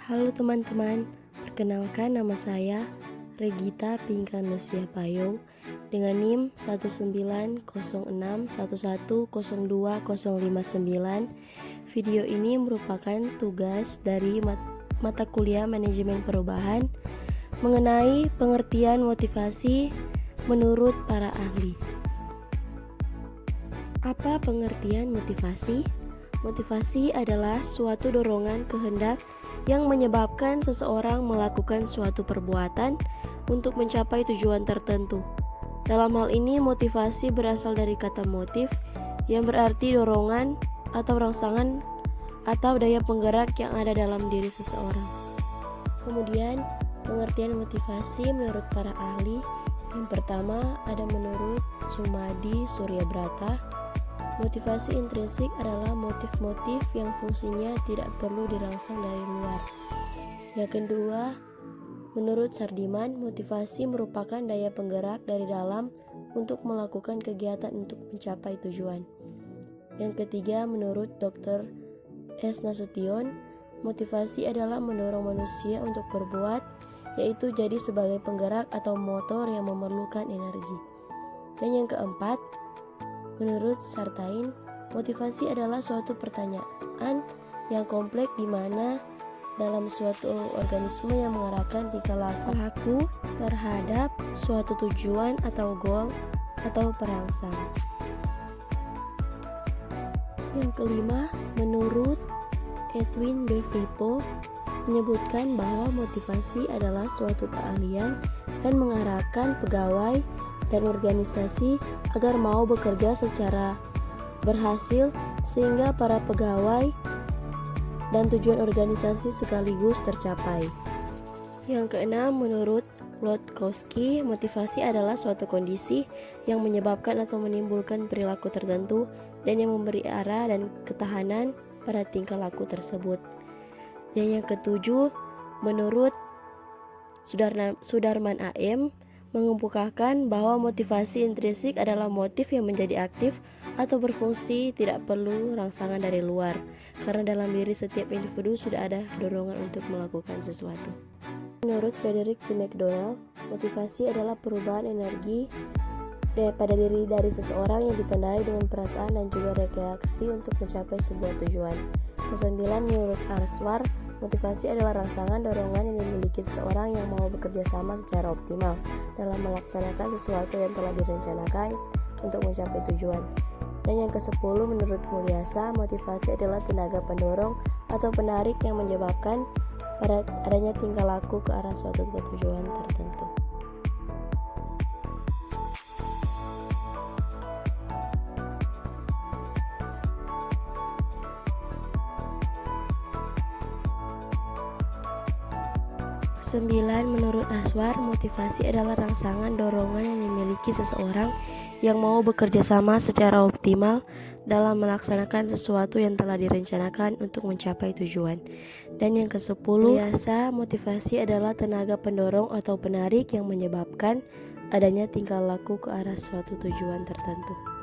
Halo teman-teman, perkenalkan nama saya Regita Pinkan Lucia Payo dengan NIM 19061102059. Video ini merupakan tugas dari mata kuliah Manajemen Perubahan mengenai pengertian motivasi menurut para ahli. Apa pengertian motivasi? Motivasi adalah suatu dorongan kehendak yang menyebabkan seseorang melakukan suatu perbuatan untuk mencapai tujuan tertentu. Dalam hal ini, motivasi berasal dari kata motif yang berarti dorongan atau rangsangan atau daya penggerak yang ada dalam diri seseorang. Kemudian, pengertian motivasi menurut para ahli. Yang pertama ada menurut Sumadi Suryabrata. Motivasi intrinsik adalah motif-motif yang fungsinya tidak perlu dirangsang dari luar. Yang kedua, menurut Sardiman, motivasi merupakan daya penggerak dari dalam untuk melakukan kegiatan untuk mencapai tujuan. Yang ketiga, menurut Dr. S. Nasution, motivasi adalah mendorong manusia untuk berbuat, yaitu jadi sebagai penggerak atau motor yang memerlukan energi. Dan yang keempat, menurut Sartain, motivasi adalah suatu pertanyaan yang kompleks di mana dalam suatu organisme yang mengarahkan tingkah laku terhadap suatu tujuan atau goal atau perangsang. Yang kelima, menurut Edwin B. Fripo, menyebutkan bahwa motivasi adalah suatu keahlian dan mengarahkan pegawai dan organisasi agar mau bekerja secara berhasil sehingga para pegawai dan tujuan organisasi sekaligus tercapai. Yang keenam, menurut Lotkowski, motivasi adalah suatu kondisi yang menyebabkan atau menimbulkan perilaku tertentu dan yang memberi arah dan ketahanan pada tingkah laku tersebut. Dan yang ketujuh, menurut Sudarman AM, mengemukakan bahwa motivasi intrinsik adalah motif yang menjadi aktif atau berfungsi tidak perlu rangsangan dari luar, karena dalam diri setiap individu sudah ada dorongan untuk melakukan sesuatu. Menurut Frederick J. McDonald, motivasi adalah perubahan energi pada diri dari seseorang yang ditandai dengan perasaan dan juga reaksi untuk mencapai sebuah tujuan. Kesembilan, menurut Arswar, motivasi adalah rangsangan dorongan yang dimiliki seseorang yang mau bekerja sama secara optimal dalam melaksanakan sesuatu yang telah direncanakan untuk mencapai tujuan. Dan yang ke-10, menurut Mulyasa, motivasi adalah tenaga pendorong atau penarik yang menyebabkan pada adanya tingkah laku ke arah suatu tujuan tertentu. Sembilan, menurut Aswar, motivasi adalah rangsangan dorongan yang dimiliki seseorang yang mau bekerja sama secara optimal dalam melaksanakan sesuatu yang telah direncanakan untuk mencapai tujuan. Dan yang ke-10, biasa motivasi adalah tenaga pendorong atau penarik yang menyebabkan adanya tingkah laku ke arah suatu tujuan tertentu.